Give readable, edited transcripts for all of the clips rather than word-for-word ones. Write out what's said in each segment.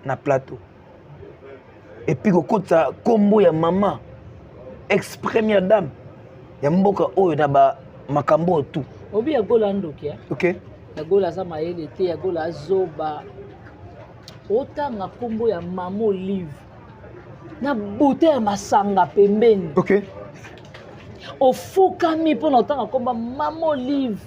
na plateau et puis kokota kombo ya maman ex première dame ya mboka oyo na ba makambo tout obi ya gola ndoki OK ya gola za mayele te ya gola zoba otanga kombo ya Mama Olive na beauté ya masanga pembeni OK ofukami mpona otanga komba Mama Olive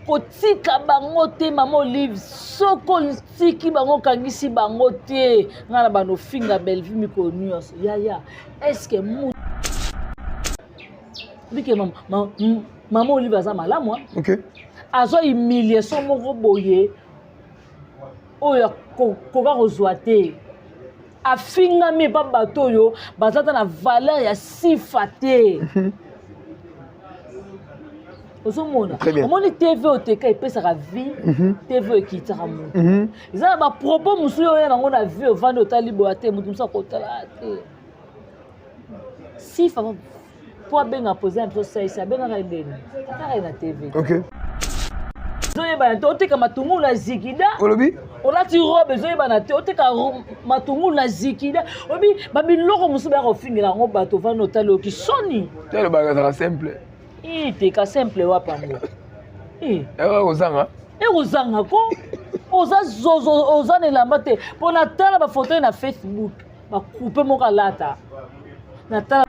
kotika bango te Mama Olive soko tiki bango kangisi bango te ngana bano finga Bellevue mikonu yaya est-ce que mu bike Mama Olive aza malamu OK azo humilier son moko boye oyo koka kozwa te afingami pa bato oyo bazata na valeur ya sifa te osomona omoni TV oteka epesaka vie TV ekitaka moto eza na bapropos mosusu oyo nango na vie ovandi otali boya te moto mosusu akotala te sifa po abenga posa biso saisi abengaka ndeni ataka na TV zoyebana te oteka matungulu na zikida olobi olati robe zoyebana te oteka matungulu na zikida obi babiloko mosusu bayaka ofingela yango bato ovandi otali oki soni telobakazaka simple teka simple wapango ekozanga ko oza zozo oza nelamba te mpo natala bafoto na Facebook bakupe moko alata natala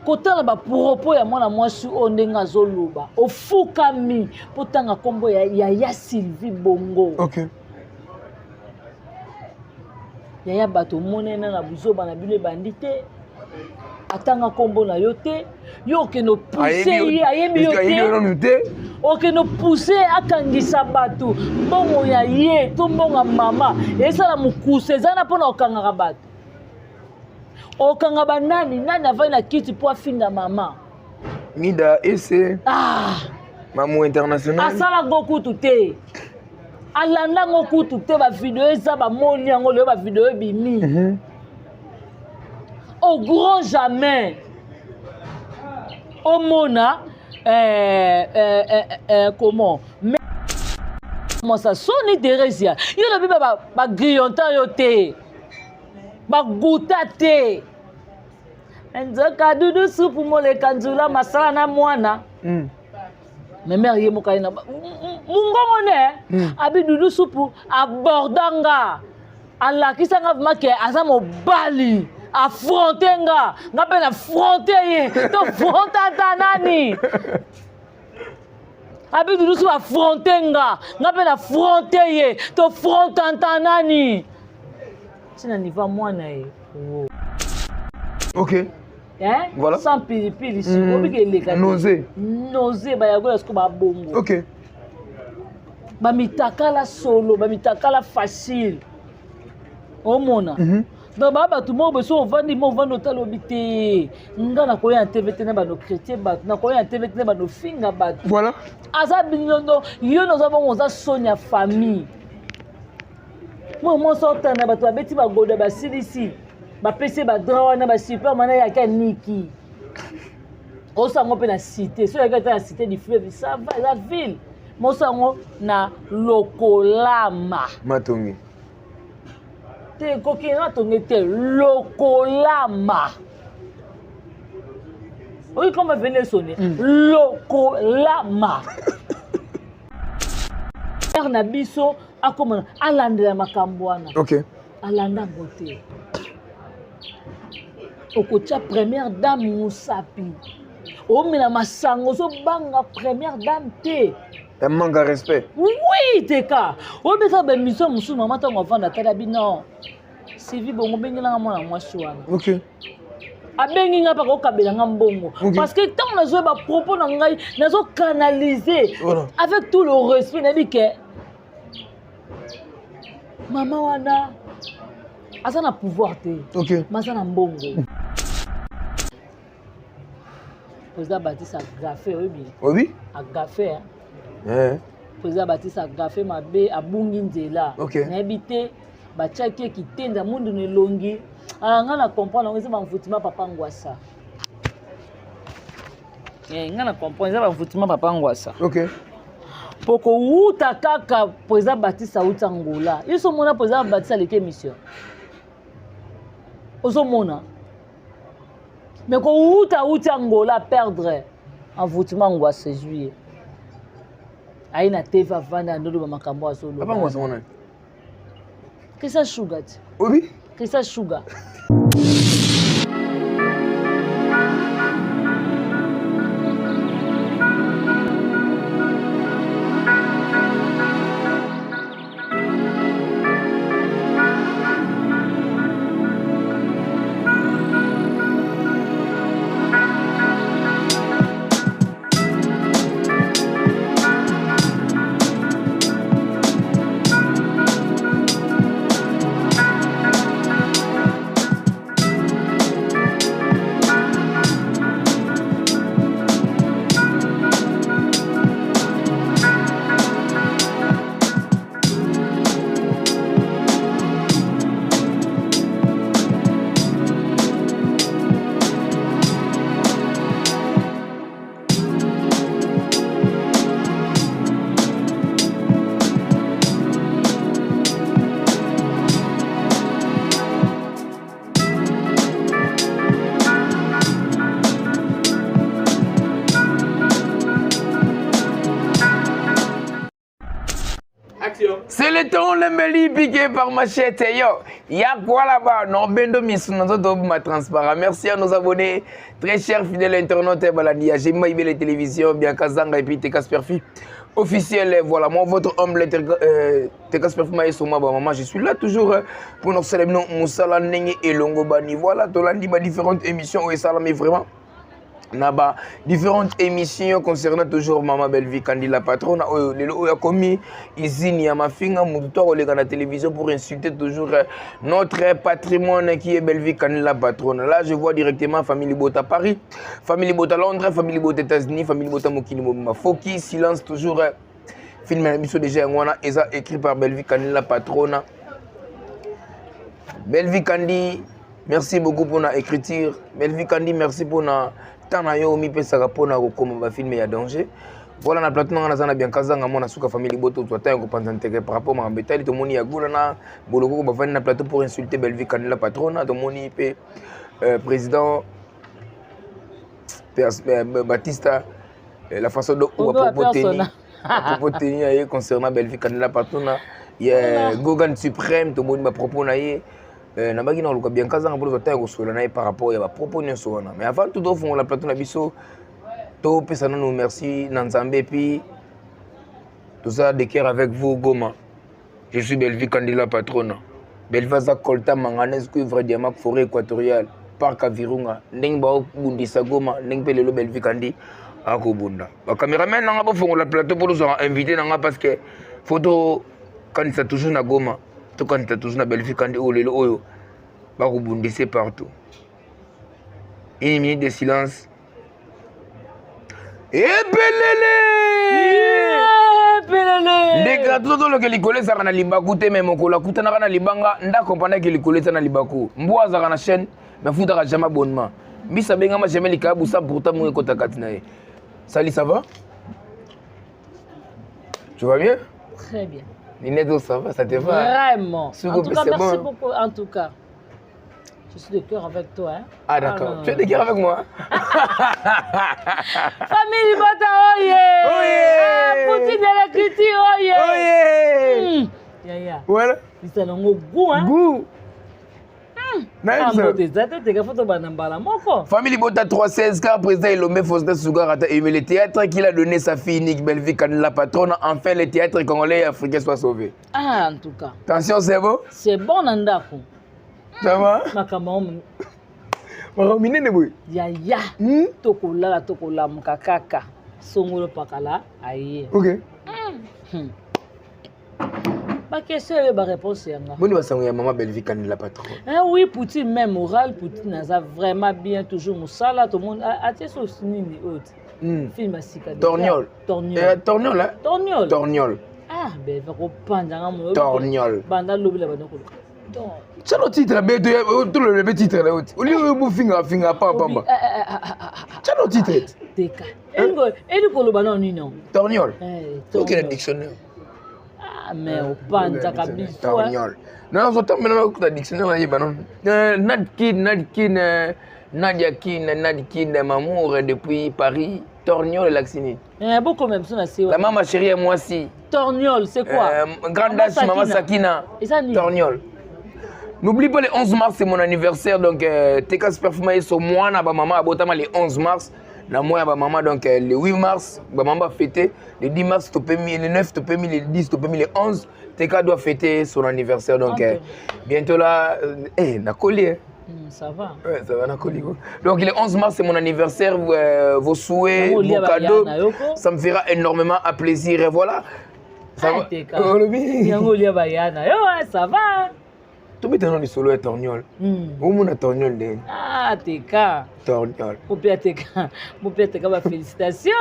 kotala bapropos ya mwana mwasi oyo ndenge azoloba ofukami mpo tanga kombo ya Sylvie Bongo yaya bato monena na buzoba na bino ebandi te atanga kombo na yo te yo okende opuse ye ayebi yo te okende opuse akangisa bato mbongo ya ye to mbongo ya mama ezala mokuse eza na mpona okangaka bato okanga banani avai na kiti po afinga mama Mida ese Maman international asala gokutu te alanda ngokutu te ba video eza ba moni yango le ba video bimi au grand jamais au mona comment comment ça soni Teresia yo la biba ba grillonta yo te ba guta te nzoka dudu supu mole kanzula masala na mwana mais mère ye mokaina mungongo ne abi dudu supu abordanga alakisanga make aza mobali affrontenga ngape na fronte ye to frontata nani abi dudu supu affrontenga ngape na fronte ye to frontanta nani sina niva mwana ye OK voilà sans pilipili si obike leka nausée ba yagola siko ba bongo OK ba mitakala solo ba mitakala facile omona donc ba tout mo beso vandi mo vando talobi te nga na koya TVT na ba no chrétien ba na koya TVT na ba no finga ba voilà aza binondo yo no za bongo za sonya famille mo sorta na ba to abeti ba goda ba silisi ba pese ba drawa na ba super mana ya ka niki osango pe na cité so ya ka na cité du fleuve ça va la ville mosango na lokolama matongi te koki na tongi te lokolama oui comment venir sonner lokolama na biso akoma alandela makambo wana OK alanda bote okotia première dame musapi omela masango so banga première dame te un manque de respect oui teka obeta ba mission musu mama tango vanda tala bino Sylvie Bongo bengela mwana mwasi wana OK abengi nga pa ko kabela nga mbongo parce que tant nazo ba propos na ngai nazo canaliser avec tout le respect na bike mama wana asa na pouvoir te OK masa na mbongo Président Baptiste Agafé oui Agafé Président Baptiste Agafé mabe abungi nzela na habité bachaki kitenda mundu ne longi nga na comprendre ngezi ba mfutima papa ngwasa nga na comprendre ba mfutima papa ngwasa OK poko uta kaka président Baptiste auta Angola ils sont mona président Baptiste avec émission oso mona mais ko uta Angola perdre envoûtement ngwa 16 juillet aina TV vanda ndodo makambo asolo papa ngwa sona Christian Sugar oui Christian Sugar C'est le temps, le meli piqué par Machette. Yo, y'a quoi là-bas? Non, bendo ma transparent. Merci à nos abonnés, très chers fidèles internautes. Balania, j'ai maïbé les télévisions, bien Kazanga et puis Tekas Perfi. Officiel, voilà, moi, votre humble Tekas Perfi Maïsoma, maman, je suis là toujours pour nous célébrer Moussala Nengi et Longo Bani. Voilà, Tolandi, différentes émissions, et ça, mais vraiment. Naba différentes émissions concernant toujours Maman Belle-Vie Kandi la patronne a commis ici à ma finga moutou à la télévision pour insulter toujours notre patrimoine qui est Belle-Vie Kandi la patronne. Là je vois directement Famille Bota Paris, Famille Bota Londres, Famille Bota États-Unis, Famille Bota Mokini Moma Foki, silence toujours film émission déjà écrit par Belle-Vie Kandi la patronne. Belle-Vie Kandi, merci beaucoup pour la écriture. Belle-Vie Kandi, merci pour la Tanayo mi pesa kapona ko koma film ya danger. Voilà na plateau na zana bien kazanga mona suka famille boto to tayo ko panzanteke par rapport à betali to moni ya gula na boloko ko bafani na plateau pour insulter Belle-Vie Kandi la patronne to moni pe président Batista la façon dont on va propos tenir concernant Belle-Vie Kandi la patronne il y a Gogan suprême to moni ma propos na ye na bagi na luka bien kazanga pour zotayo ko sola na par rapport ya ba propos ne sona mais avant tout fond la plateau na biso to pesa nous merci Nanzambe puis tout ça de cœur avec vous Goma. Je suis Belle-Vie Kandi la patronne. Belvaza Kolta Manganès Cuivre Diamac Forêt Équatoriale Parc Avirunga ndeng ba bundisa Goma ndeng pelelo Belle-Vie Kandi akobunda. Ba cameraman nanga ba fongola plateau pour nous inviter nanga parce que photo quand ça toujours na Goma. Quand tu as toujours na Belle-Vie Kandi olelo oyo ba rebondissez partout. Une minute de silence. Et pelele ndeka toto lo ke likolesa kana libaku te mais mokola kutana kana libanga nda comprendre que likolesa na libaku mbwa za kana chaîne mais futa ka jamais abonnement bisa benga ma jamais likabu ça pourtant mo ko takati na ye. Sali, ça va? Tu vas bien? Très bien. Nineto, ça va? Ça te va? Vraiment. En tout cas, merci beaucoup. En tout cas, je suis de cœur avec toi. Hein? Ah, d'accord. Tu es de cœur avec moi? Famille Bota, oye! Poutine de l'écriture, oye! Yaya. Voilà. C'est un goût, hein? Goût. Famille Bota 316, car président Elomé Faustin Sougarata et le théâtre qu'il a donné sa fille Nick Belle-Vie Kandi la patronne, enfin le théâtre congolais et africain soit sauvé. Ah, en tout cas. Attention, c'est bon? C'est bon, Nandako. Ça va? Makamon. Makamine ne boy. Yaya. Tokola, mukakaka. Songolo pakala, aïe. Ok. Ma question est ma réponse. Bonne façon, il y a maman Belle-Vie Kandi la patronne. Oui, Poutine, même moral, Poutine a vraiment bien toujours Moussala, tout le monde a été soutenu ni autre. Film à Sika. Torgnol. Torgnol, hein? Torgnol. Torgnol. Ah, ben, il faut prendre Torgnol. Banda lobby là-bas. C'est le titre, mais tout le titre là. Au lieu de finger, papa. C'est le titre. Teka. Eli koloba non nino. Torgnole. Ok, le dictionnaire. Ah mais au panza kabisa. Torgnole. Non, je t'emmène le dictionnaire là, banon. Nadkin, Mamour depuis Paris. Torgnole Laxini. Beaucoup même ça c'est. La maman chérie et moi aussi. Torgnole, c'est quoi? Grande dame, maman Sakina. Torgnole. N'oublie pas le 11 mars, c'est mon anniversaire, donc Tekas Perfumae so moi na ba maman abotama le 11 mars, na moi ba maman donc le 8 mars, ba maman fêter, le 10 mars to pemi, le 9 to pemi, le 10 to pemi, le 11, Teka doit fêter son anniversaire donc bientôt là na collier. Ça va. Ouais, ça va na collier. Donc le 11 mars c'est mon anniversaire, vos souhaits, vos cadeaux, ça me fera énormément à plaisir et voilà. Ça va. Yango lia bayana. Yo, ça va. Tu mets dans le solo et Torgnole. Où mon Torgnole de? Ah, Teka. Torgnole. Mon père Teka, félicitations.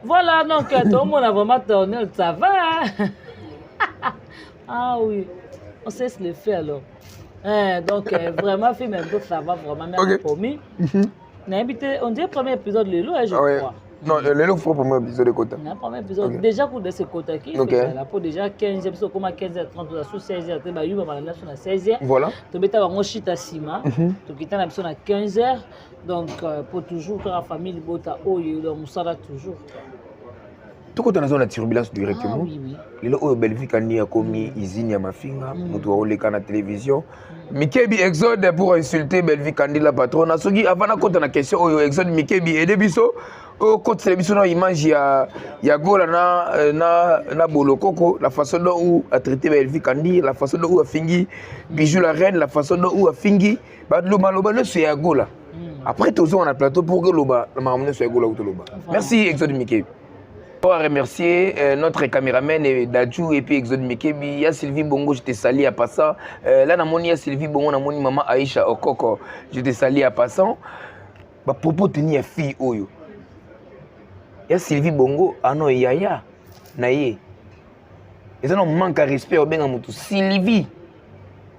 Voilà, donc tout le monde a vraiment Torgnole, ça va. Ah oui, on sait se le faire alors. Donc vraiment, film un peu, ça va vraiment, merci promis. On dirait le premier épisode de Lelo, je crois. Non, Lelo faut pour moi épisode de quota. Le premier épisode, déjà pour ce quota qui là pour déjà 15 épisodes comme à 15h30 sur 16h, tu vas y avoir la sur 16h. Voilà. Tu vas avoir un chita sima, tu quittes la personne à 15h. Donc pour toujours que la famille bota oyo donc ça va toujours. Tout quand on a la turbulence directement. Oui oui. Lelo oyo Belgique ani a commis usine ya mafinga, mutu wa oleka na télévision. Mikebi Exode pour insulter Belgique Kandi la patronne. Soki avant na kota na question oyo Exode Mikebi et biso au côté télévision na image ya gola na bolokoko, la façon dont a traité Belgique Kandi, la façon dont a fingi Bijou la reine, la façon dont a fingi ba loba le c'est ya gola. Après tous on a plateau pour que loba la mamne soit gola ou loba. Merci Exode Mikebi. On va remercier notre caméraman Dadju et puis Exode Mikebi. Il y a Sylvie Bongo, je te salue à passant. Là, il y a Sylvie Bongo, il y a maman Aïcha Okoko, je te salue à passant. Bah, popo tenir fille oyo. Il y a Sylvie Bongo, ano yaya, naye. Et ça, on manque de respect au benga mutu. Sylvie,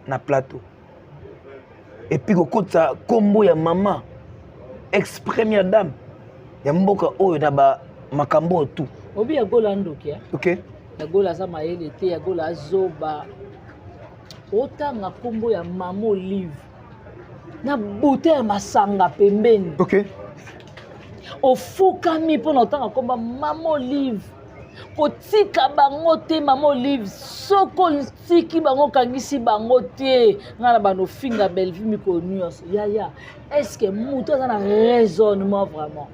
na plateau. Et puis, au côté ça, combo ya maman, ex-première dame. Il y a mboka oyo na ba. Makambo tout. Obi ya gola ndokia. OK. Ya gola za mayele te ya gola zoba. Otanga kombo ya mama Olive. Na beauté ya masanga pembeni. OK. Ofukami pona otanga komba mama Olive. Kotika bango te mama Olive. Soko tiki bango kangisi bango te. Ngana bano finga Bellevue mikonyos. Ya. Est-ce que muto za na raisonnement vraiment?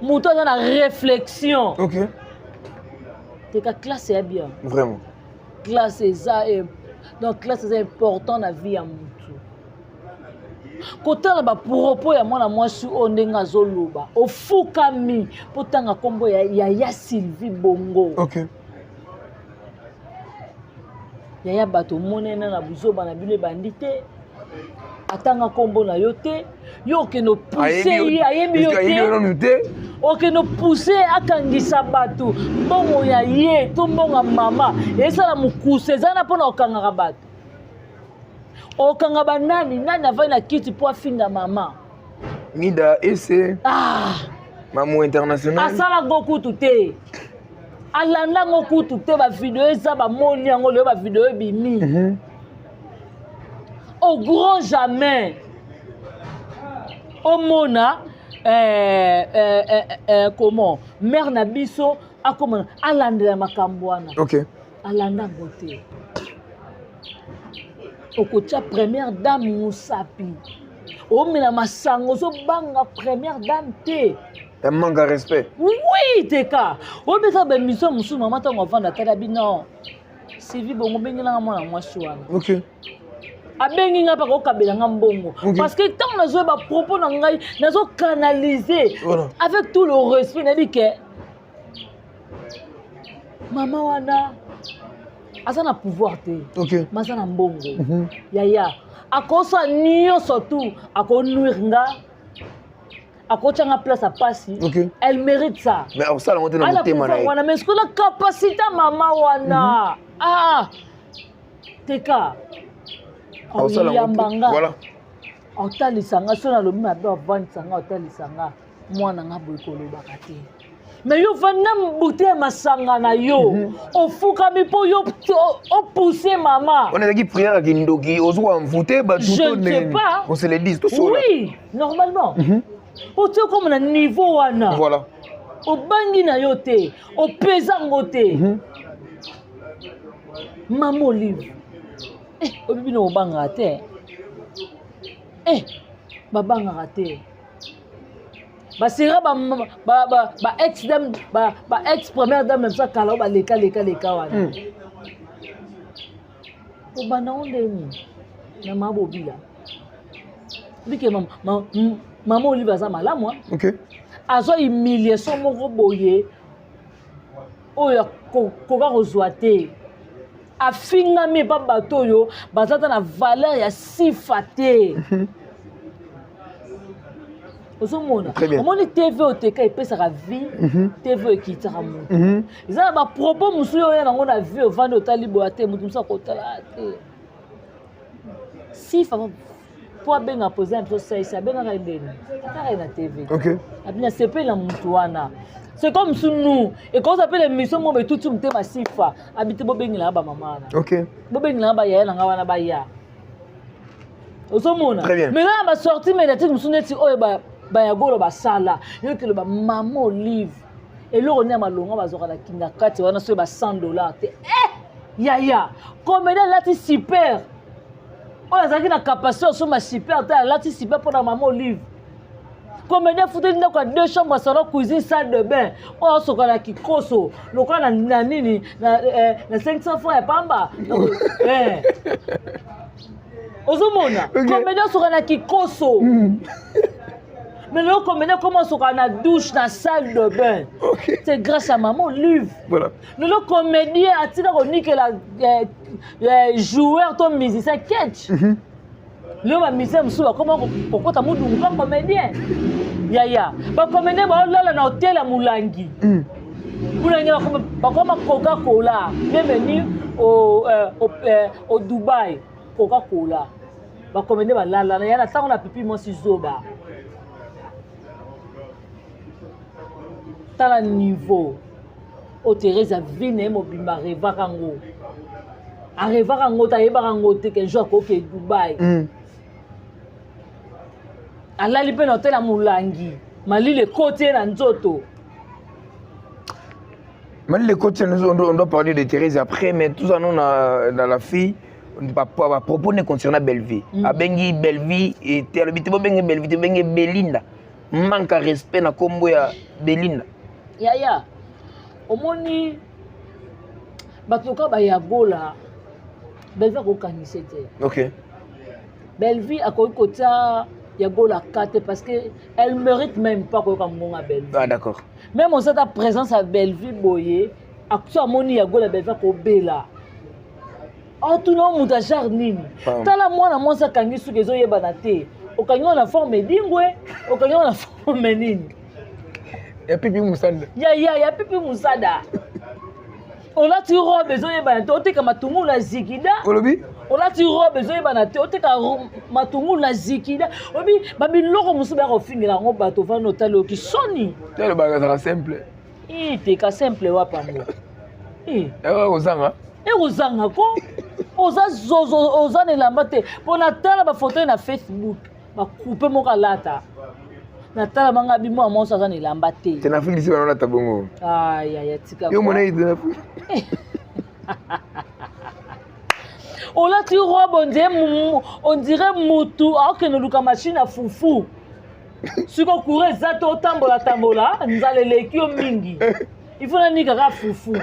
Mouton dans la réflexion. OK. T'es qu'à classe est bien. Vraiment. Classe est ça. Donc classe est important dans la vie à Moutou. Quand on a propos ya moi sur ondenga zoloba. Au fukami pour tanga kombo ya Sylvie Bongo. OK. Ya bato monena na buzoba na bile bandité. Atanga kombo na yote yo ke no pousser ayemi yote o ke no pousser akangisa bato mbongo ya ye to mbongo mama esala mukuse zana pona okanga bato okanga banani nani avai na kiti po afinga mama Mida ese maman international asala gokutu te alanda ngokutu te ba video eza ba moni yango le ba video bimi au grand jamais au mona comment mère nabiso a comment alanda makambwana. OK. Alanda beauté au kocha première dame Moussapi o mina masango so banga première dame te un manque de respect. Oui teka o besa be mission musu mama tango vanda tala bino Sylvie Bongo bengela mwana mwasi wana. OK. Abengi nga pa ko kabela nga mbongo parce que tant nazo ba propos na ngai nazo canaliser avec tout le respect na bi ke mama wana azana pouvoir te OK mazana mbongo yaya akosa niyo surtout akonuire nga akochanga place à passi elle mérite ça mais on ça la monter dans thème là wana mais ce que la capacité mama wana teka voilà. otalisanga so nalobi mabe avandisanga otalisanga mwana nga boye kolobaka te mais yo vanda mbute masanga na yo ofukami mpo yo opousse mama on ezalaki prière akindoki ozwa mvute je ne sais pas on se le dit tout sola oui normalement otie comme na niveau wana voilà obangi na yo te opezango te mama olive obibi na obangaka te babangaka te basera ba-ex dame ba-ex première dame même ça kala baleka wana obanda o ndeni na mabobila bike mama olive aza malamu azwa humiliation moko boye oyo koka kozwa te afingami epa bato oyo baza ta na valeur ya sifa te ozomona omoni tv oteka epesaka vie tv ekitaka motu eza na bapropos mosusu oyo nango na vie ovandi otali boya te motu mosusu akotala te sifa po abenga poza biso saisi abengaka ndeni ataka na tv abina sepeli na motu wana c'est comme si nous et quand on appelle l'émission mo betutu mtema sifa abite bobengela ba mama na bobengela ba yaya na ngaba na ba ya osomona mais là ba sortie médiatique musuneti oyo ba ya golo ba sala yo ke le ba mama olive et le on a malonga bazoka la kinga kati wana so ba $100 te yaya comédien là ti super on a zaki na capacité so ma super ta là ti super pour la mama olive comédien foutu ndako kwa 2 chambres salon cuisine salle de bain on soka na kikoso lokola na nini na 500 francs ya pamba ozomona comédien soka na kikoso mais le comédien commence soka na douche na salle de bain c'est grâce à maman Olive voilà le comédien atina konike la joueur ton musicien catch le ba musicien msuba comment kokota mudu pas comédien yaya ba comédien ba lala na hôtel ya Mulangi Mulangi ba koma Coca-Cola bienvenue au Dubaï Coca-Cola ba comédien ba lala na yana tango na pipi mo si zoba tala niveau o Teresa vine mo bimba reva kango areva kango ta yeba kango te ke jour ko ke Dubaï alali pe na hotel ya Mulangi malile côté na nzoto malile côté on doit parler de Thérèse après mais tout ça non dans la fille on va proposer concernant Belleville abengi Belleville et telebite bo bengi Belleville bengi Belinda manque respect na kombo ya Belinda yaya omoni batoka ba ya gola Belleville ko kanise te OK Belleville akoki kota Yagola Kate parce qu'elle ne mérite même pas qu'on ait Belleville. Ah d'accord. Même on sa présence à Belleville, Boye, actuellement Yagola Belleville pour Bella. En tout nom, mon tachar nini. Tala moi ça kangi sous les oeufs banate. Au kangi on a formé dingwe, au kangi on a formé nini. Ya pipi musada. Ya pipi musada. On a tiré besoin de banate. On te kama tumu la zigida. Olobi? On a tiré besoin de banate. On te kama matumu la zigida. Obi babi loko musu ba ko fingira ngo bato va notalo ki soni. Le bagage simple. Te ka simple wa pango. Ozanga. Ozanga ko. Oza zozo oza ne la mate. Pour na tala ba photo na Facebook. Ba couper mo kalata. Na tala manga bimo amo sa ne lamba te. Te na fili si wana tabongo. Ya tika. Yo mona ide na fili. On l'a tiré on dirait mutu alors que nous luka machine à foufou. Si on courait zato tambola nzale lekio mingi. Il faut na nika ka foufou.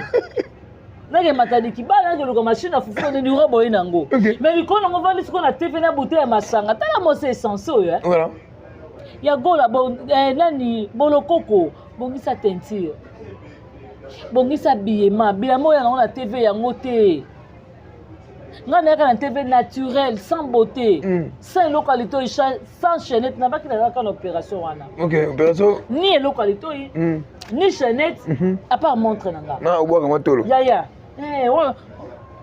Nage matadi kibala nge luka machine à foufou ne dure boy nango. Mais il qu'on va aller ce qu'on a TV na bouteille ya masanga. Tala mo c'est essentiel Voilà. Ya gola bon nani bolokoko bongisa teinture. Bongisa biyema mo ya na TV yango te. Nga na kana TV naturel sans beauté sans localité sans chaînette na baki na kana opération wana OK opération ni localité ni chaînette à part montre nanga na obwa kama tolo ya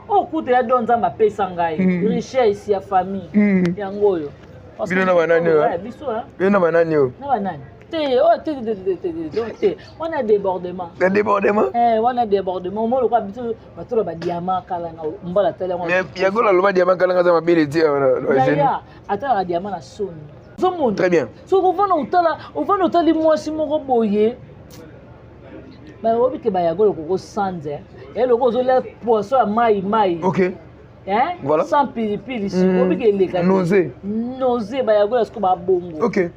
o kuta ya donza mapesa ngai richesse ya famille yango yo Bino na banani yo. Biso hein. Bino na banani yo. Na banani. On a débordement. Des débordements? On a débordement. Moi, le quoi, tu as diamant, on va la télé. Il y a quoi le diamant quand on a bien dit? Attends, la diamant la sonne. Très bien. Si on va noter les mois si mon roboyer. Bah, on dit que bah, il y a le sans et le gros le poisson à maï. Ok. Hein? Voilà. Sans pili ici. On dit que les gars. Nausée. Bah, il y a le scoop à bongo. Ok.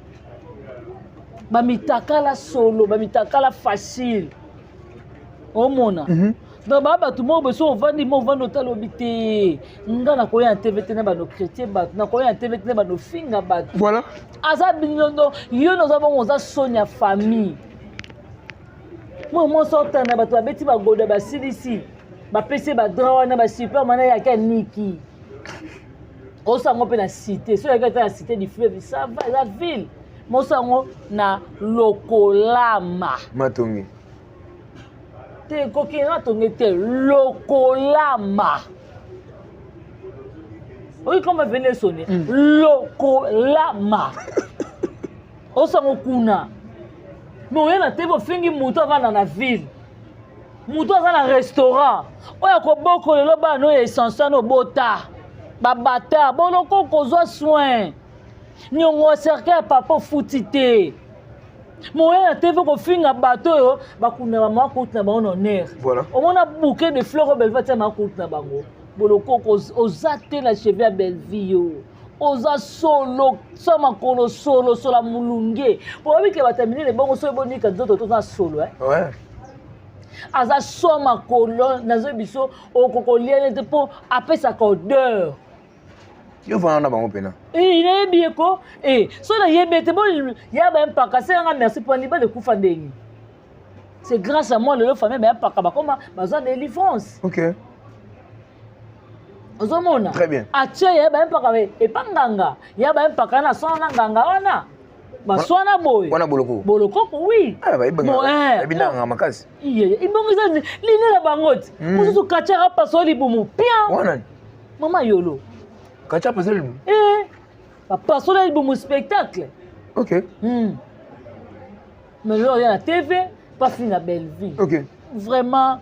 Bamitakala solo, bamitakala facile. Oh mona. Donc baba tout monde besoin vendre mo vendre hôtel obité. Nga na koya TVT na ba no chrétien ba na koya TVT na ba no finga ba. Voilà. Aza binondo yo nous avons on za sonya famille. Moi sortant na ba to abeti ba goda ba silisi. Ba PC ba drawa na ba super mana ya ka niki. O sango pe na cité, so ya ka ta cité du fleuve ça va la ville. Mosango na lokolama Matongi te koki na tongi te lokolama oui comment venez sonner lokolama osango kuna mais na te bo fingi muto avana na ville muto avana na restaurant oya ko boko lelo ba no essentiel no bota babata bono ko kozwa soin nyongo cercle papa futite moyen TV ko finga bateau yo bakuna ba makuta na ba honneur voilà au mona bouquet de fleurs belvete makuta na bango boloko ko ozate la cheveux Belleville yo oza solo sama kono solo sola mulunge pour que ba terminer les bongo so bonika nzoto to na solo ouais aza soma kono nazo biso okokoliene te po apesa ka odeur. Yo va na bango pena. Il est bien ko so na yebete bon ya ba mpaka c'est nga merci pour liba de kufa ndengi. C'est grâce à moi le famille ba mpaka ba koma baza de délivrance. OK. Ozomona. Très bien. Atie ya ba mpaka e panganga. Ya ba mpaka na sona nganga wana. Ba sona boy. Wana boloko. Boloko ko oui. Ah ba ibanga. Ibinanga makasi. Iye, ibongiza line la bangote. Musu kachara pasoli bumu. Pia. Wana. Mama yolo. Kacha passer le. Papa sur le spectacle. OK. Mais là il y a la TV, pas fini la belle vie. OK. Vraiment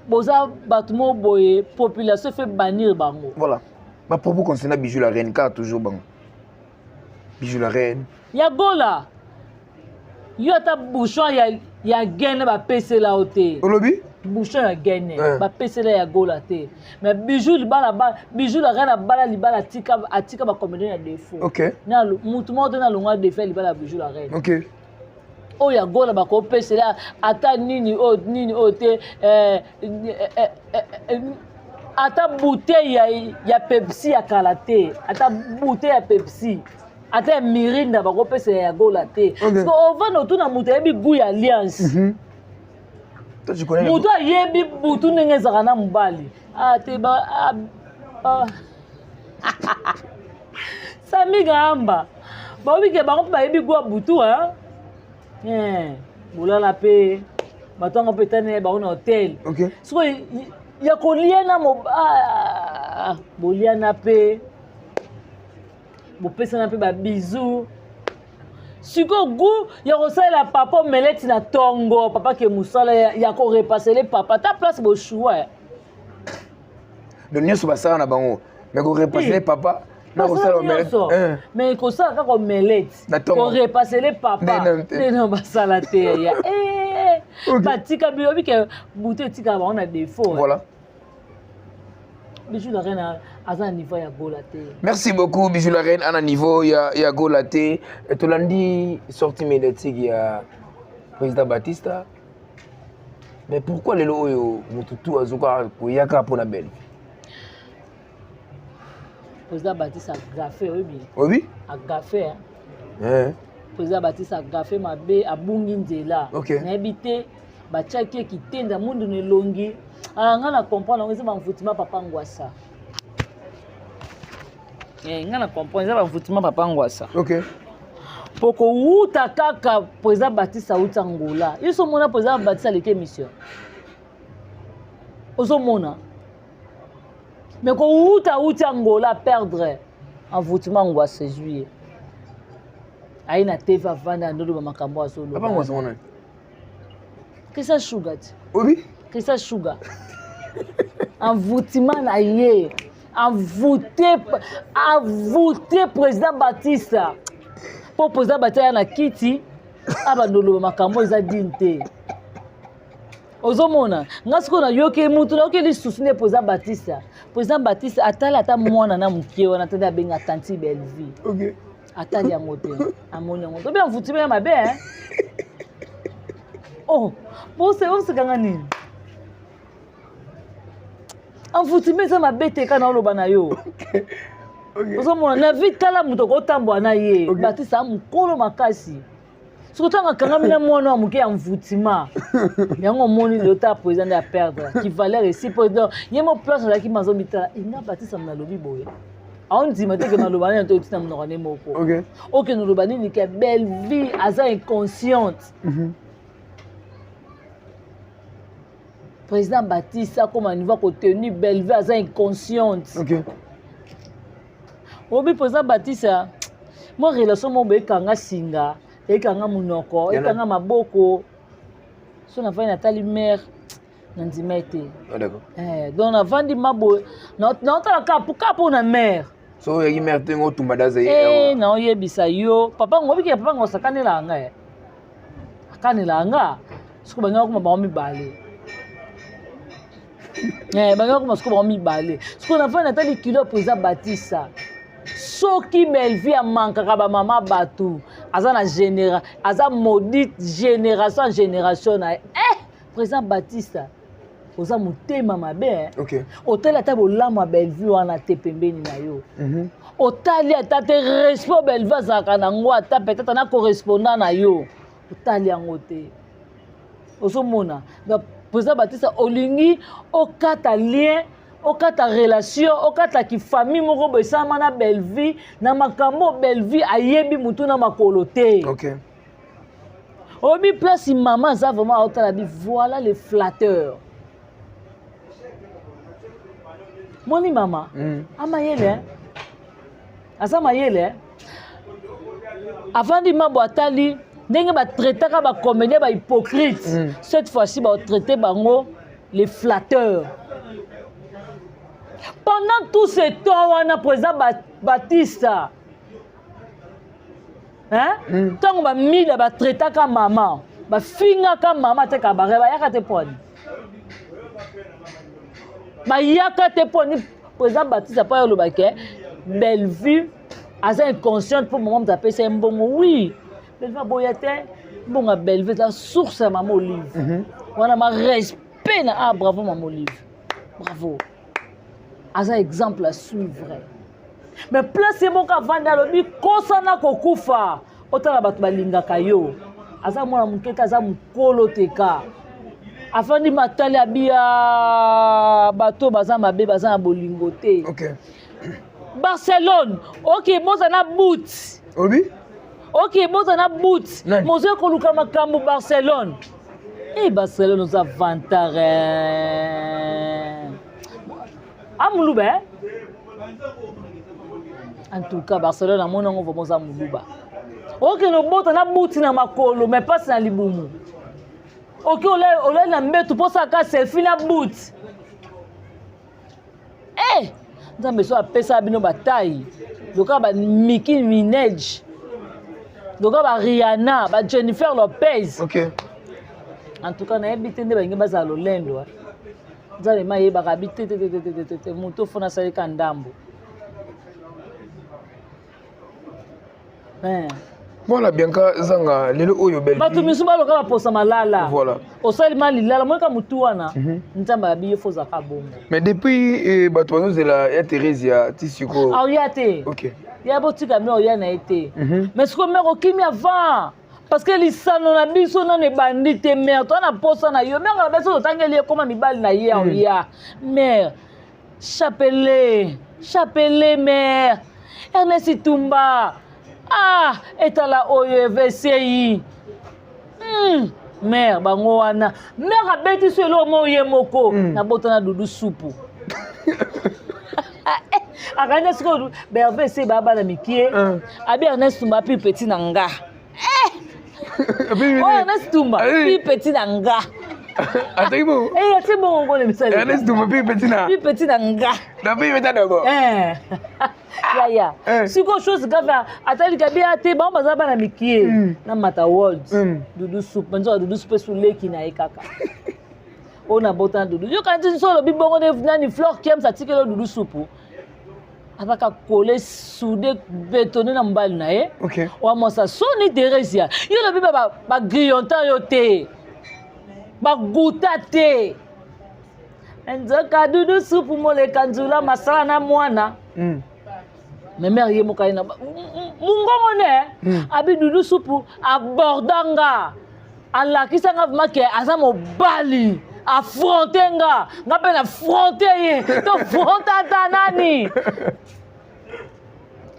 boza batmo boye population fait bannir bango. Voilà. Ma propos concernant Bijou la reine car toujours bango. Bijou la reine. Ya gola. Yo ta bouchon ya gagne ba PC la hôtel. Olobi? Bouchon ya gagne ba PC la ya gola te. Mais bijou la reine bala libala atika ba comédien ya défaut. OK. Na mutu mo na longa de faire libala bijou la reine. OK. Oh ya gola ba ko PC la ata nini o te ata bouteille ya Pepsi ya kalaté, ata bouteille ya Pepsi. Ata mirinda ba ko PC ya gola te. Parce que on va no tuna mutu yebi goût ya alliance. Toi tu connais mutu yebi butu ndenge zaka na mobali. Te ba Sami gamba. Ba obi ke ba ko ba yebi goût butu hein. Bolala pe batongo petane ba na hotel. OK. So ya ko liana boliana pe bopesa na pe ba bisou. Siko goût ya ko sala papa meleti na tongo papa ke musala ya ko repasser les papa ta place bo choix. Le nyoso ba sala na bango mais ko repasser papa. Na ko sala meleti. Mais ko sala ka ko meleti. Ko repasser les papa. Non ba sala te ya. Batika bilobi ke bouté tika ba on a défaut. Voilà. Bijou la reine à un niveau ya golaté. Merci beaucoup Bijou la reine à un niveau ya golaté. Et tu l'as dit sorti médiatique ya président Batista. Mais pourquoi les loyo mututu azuka kuyaka pour la belle? Président Batista a gaffé oui. Oui? A gaffé hein. Président Batista a gaffé ma bé a bungi nzela. OK. Na habité bachaki ki tenda mundu ne longi. Nga na comprendre ngezi ba mfutima papa ngwasa. Nga na comprendre ba mfutima papa ngwasa. OK. Poko uta kaka président Batista uta ngola. Iso mona président Batista leke mission. Oso mona. Mais ko uta ngola perdre en mfutima ngwasa juillet. aina TV avanda ndolo makambo asolo papa moi son Christian Sugar oui Christian Sugar envoûtement na ye envoûté président Batista pour président Batista na kiti abandolo makambo eza dinte ozomona ngasiko na yoke mutu na yoke lisusu ne président Batista atala ata mwana na mukie wana tanda benga tanti Belleville OK atali yango te amoni yango to bien futi bien mabe hein oh bose kanga nini envoûtement ça mabe te kana oloba na yo ozomona na vite kala mutu ko tambwa na ye Batista amukolo makasi surtout quand on a mon homme qui est envoûtement il y a un moni de ta président à perdre qui valait récit président il y a mon place là qui m'a dit il n'a pas ça na lobby boy on dit mais que na lobby on tout na mona moko OK nous lobby ni que belle vie aza inconsciente président Batista comme un niveau contenu belle vie aza inconsciente OK obi président Batista moi relation mo be kanga singa ekanga munoko ekanga maboko so na fanya tali mère na ndimete d'accord donc na vandi mabo na tala kapu na mère so yaki mère tengo tumba za na oyebisa yo papa ngobiki papa ngosakanela anga akanela anga siko banga kuma ba mibale banga kuma siko ba mibale siko na fanya tali kilo président Batista soki Belleville amankaka ba mama batu aza na aza maudite génération en génération na président Batista oza motema mabe OK otali ata bolamu ya Belleville wana te pembeni na yo otali ata te respect Belleville azalaka nango ata peut-être na correspondant na yo otali yango te ozomona président Batista olingi okata lien okata relation okata ki famille moko besama na Belleville na makambo Belleville ayebi mutu na makolo te OK obi place maman za vraiment otala bi voilà les flatteurs moni mama amayele asa mayele avant di mabo atali ndenge ba traiter ka ba comédien ba hypocrite cette fois-ci ba traiter bango les flatteurs. Pendant tout ce temps, on a président Batista. Hein? Tant qu'on a mis la traité comme maman, ba finga comme maman te kabare ba yaka te poni. Ba yaka te poni président Batista pa yo lobake Belleville asa inconsciente pour maman taper c'est un bon oui. Belleville boyate bonga Belleville la source à maman Olive. On a ma respect na bravo maman Olive. Bravo. As un exemple à suivre. Mais place mon kavanda lobi kosana kokufa otala batu balingaka yo. Aza mwana mukeka aza mukolo teka. Afandi matali abia bato baza mabe baza na bolingo te. OK. Barcelone, OK, moza na boot. Obi? OK, moza na boot. Mozo ko luka makambo Barcelone. Barcelone nous a vantare. Amuluba. En tout cas, Barcelone a mon ongo vraiment Amuluba. OK, le bota na bouti na makolo, mais pas na libumu. OK, ole na mbetu posa ka selfie na boot. Nzambe so apesa bino bataille. Doka ba Nicki Minaj. Doka ba Rihanna, ba Jennifer Lopez. OK. En tout cas, na ebite nde bangi baza lolendo. Nzambe ma yeba kabite te muto fona sali kandambo. Voilà Bianca zanga lelo oyo Belleville. Batu misuba loka ba posa malala. Voilà. Osali mali lala mo ka mutu wana. Nzambe abiye foza ka bombo. Mais depuis batu bazo zela ya Theresia Tisiko. Ah yate. OK. Ya botika mi oya na été. Mais ce que mero kimi avant. Parce que lisano na biso na ne bandite mère toi na posa na yo mère na biso tangeli koma mibali na ye ya mère chapelé mère Ernest Tumba etala oyo VCI mère bango wana mère abeti selo mo ye moko na botana dudu supu Akanya siko Bervé c'est baba na mikie. Abi Ernest Tumba pi petit nanga. Oh Ernest Tumba pi petit nanga. Attends, c'est bon on le misali. Ernest Tumba pi petit na. Pi petit nanga. Na pi petit d'abord. Ya. Siko chose gava atali kabia te ba bazaba na mikie na mata world. Dudu soup, manzo dudu soup sous leki na ekaka. On a botan dudu. Yo quand tu solo bibongo de nani fleur qui aime ça tikelo dudu soup. Avaka coller soudé bétonné na mbali na ye. OK. Wa mosa soni Teresia. Yo lo biba ba grillontant yo te. Ba gouta te. Nzoka dudu soup mo le kanzula masala na mwana. Mais mère ye mo kaina. Mungongo ne abi dudu soup abordanga. Allah kisanga make azamo bali. Affronter nga pe affronter ye to fronta nani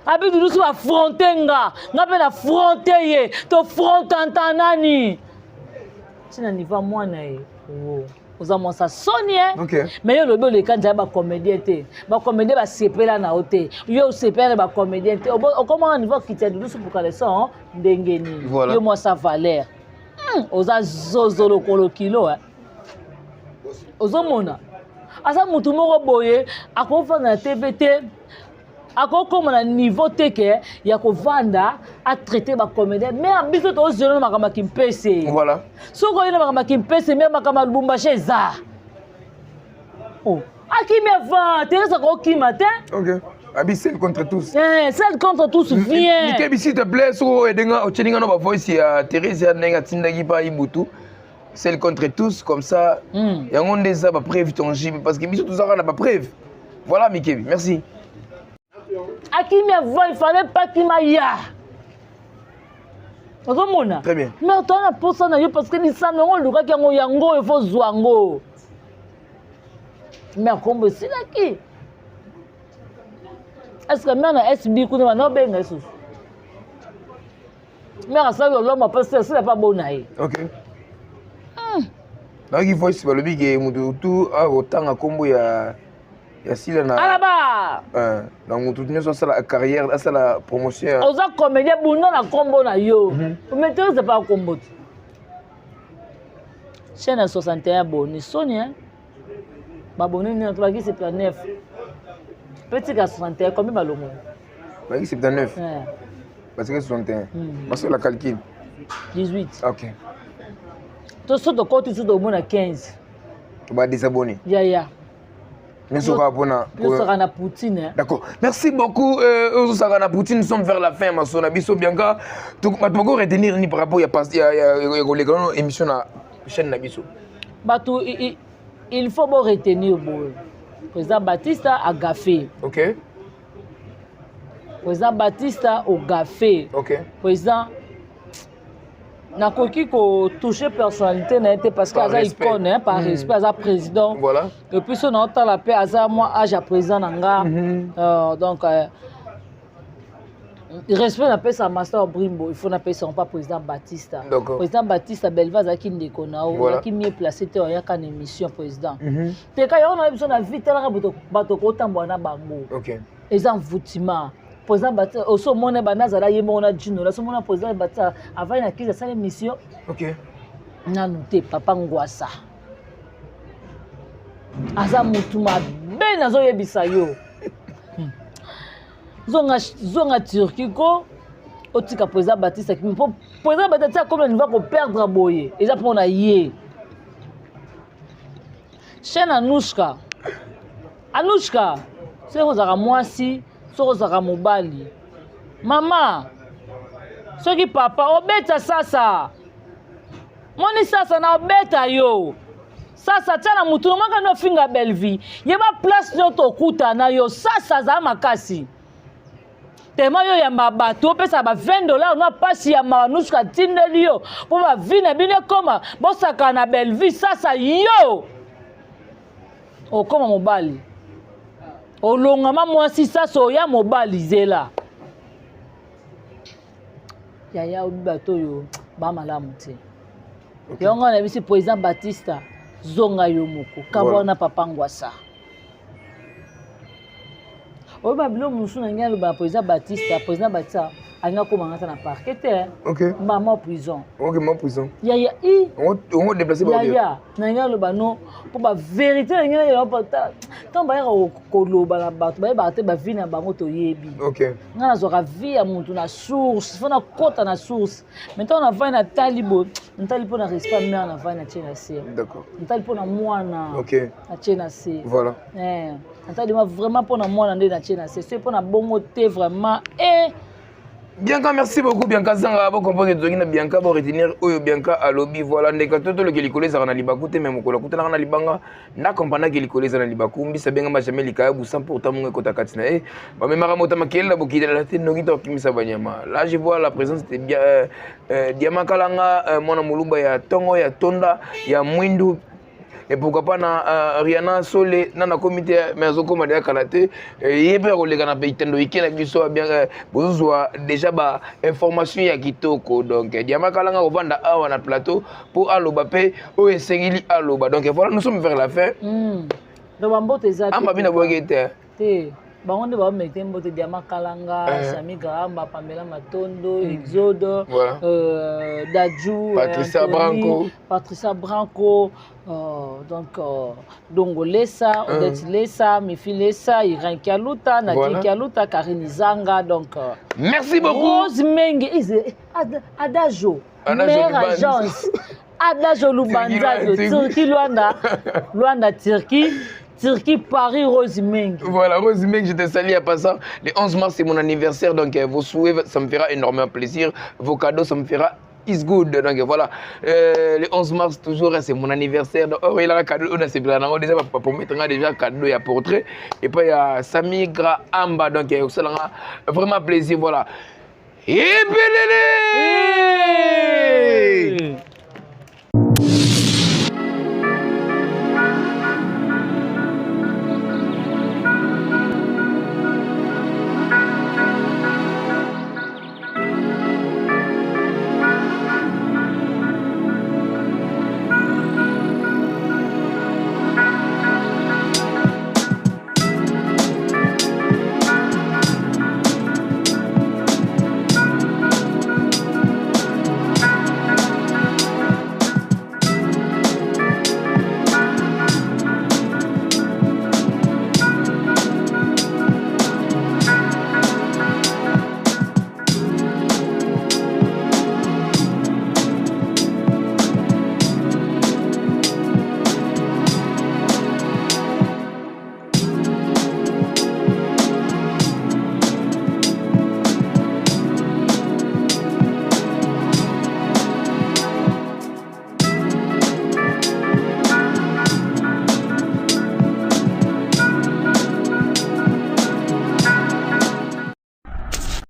abi dudu su affronter nga pe affronter ye to fronta nani sina niva mwana ye oza monsa soni mais yo lobi oleka nzala bacomédien te bacomédien basepela na yo te yo osepela bacomédien te okomaka niveau kitia dudu su puka leson ndenge nini yo mwasa valeur oza zozo lokolo kilo ozomona asa mutu moko boye akofanda na TV te akokoma na niveau te ke ya kovanda a traiter ba comédien mais abiso to zelo makama kimpese voilà soko ina makama kimpese mais makama lubumbashi za akime va Teresa ko kima te OK abi seul contre tous seul contre tous viens Mikebi s'il te plaît so edenga ocheninga no ba voice ya Teresa nenga tindaki pa ibutu celle contre tous comme ça yango ndeza ba preuve tangible parce que biso tout ça na ba preuve voilà Mikebi merci akimi voix il fallait pas qu'il m'aille ozomona très bien mais toi na posa na yo parce que ni sano ngo luka ki yango il faut zwango mais kombo silaki est-ce que maintenant SB kuna na benga eso mais ça l'homme parce que c'est pas bon naï OK naki voice balobi ke mutu tu otanga kombo ya sila na alaba na mutu nyonso asala carrière asala promotion oza comédien bunda na kombo na yo mais c'est pas kombo chaîne à 61 abonnés soni babonné ni entre qui 79 petit à 61 combien balongo baki 79 parce que 61 parce que la calcul 18 OK to so to côté so to mona 15 ba désabonné ya mais so ka pona sera na Poutine d'accord merci beaucoup sera na Poutine nous sommes vers la fin masona biso bianca tu mako retenir ni par rapport ya les émission na chaîne na biso bato il faut bon retenir bon président Batista a gaffé OK président Batista au gaffé OK président nakoki ko toucher personnalité na été parce que aza icône par respect aza président voilà et puis son autant la paix aza moi âge à président nanga donc respect na pesa master Brimbo il faut na pesa pas président Batista président Batista Belva zaki ndeko na o zaki mieux placé te ya kan émission président te ka yo na biso na vite la bato ko tambo na bango OK ezan voutima président Batista oso mona banazala yemo na jino la so mona président Batista avant na kiza sa émission OK nanu te papa ngwasa aza mutuma ben azo yebisa yo zonga Turquie ko otika président Batista qui président Batista comme il va ko perdre boye eza pona ye chaîne Anushka c'est ozaka mwasi soko mobali mama soki papa obeta sasa moni sasa na obeta yo sasa tana mutu maka no finga belvi yeba place nyoto okuta na yo sasa za makasi tema yo ya mabato pesa ba $20 na pasi ya Manushka tindeli yo po ba vina bine koma bosaka na belvi sasa yo okoma mobali olongama mwasi sasa oya mobali zela yaya obibato yo bamalamu te yongo na bisi président Batista zonga yo moko kabona papa ngwasa oyo babilo mosusu na ngai aloba président Baptiste alinga komangata na parquet te mbama prison yaya i yaya na ngai aloba no mpo bavérité na ngai nayelapata ntango bayaka koloba na bato bayebaka te bavi na bango toyebi ngai nazwaka vi ya motu na source fo nakota na source mai ntango navai natali bo natali mpo na respect mare navai natie na se natali mpo na mwana natie na se natali vraiment mpo na mwana nde natie na se so mpo na bongo te vraiment Bianca, merci beaucoup. Bianca Zanga, vous comprenez que Bianca va retenir Oyo Bianca à lobby. Voilà, les gars, tout le qui collé ça na libaku, même ko la kuta na libanga, na compagnie qui collé ça na libaku, mbi sabenga ma jamais lika bu 100% mon kota katina. Ba me mara mota makela la bokida la tête no gito kimisa banyama. Là, je vois la présence de bien Diama Kalanga, mwana mulumba ya Tongo ya Tonda, ya Mwindu. Et pourquoi pas na Rihanna Sole na comité mais azoko de kalate yebe kolega na peitendo ikena biso bien bozwa déjà ba information ya kitoko donc Diama Kalanga ovanda awa na plateau pour aloba pe o esengili aloba donc voilà nous sommes vers la fin do bambote za amba bina bogete te bango nde bamete mbote Diama Kalanga Sami Gramba Pamela Matondo Exode Dadju Patricia Branco donc Dongo Lessa Odette Lessa Mifi Lessa Iran Kialuta Nati Kialuta Karine Zanga donc merci beaucoup Rose Menge Adajo Mère Agence Adajo Lubanza de Turquie Luanda Turquie, Paris, Rose Meng. Voilà, Rose Meng, je te salue à passant. Le 11 mars, c'est mon anniversaire, donc vos souhaits, ça me fera énormément plaisir. Vos cadeaux, ça me fera is good. Donc voilà, le 11 mars, toujours, c'est mon anniversaire. Donc, oh, il a un cadeau, on a déjà pour mettre déjà un cadeau, il y a portrait. Et puis, il y a Sami Gramba, donc il y a vraiment plaisir, voilà. Et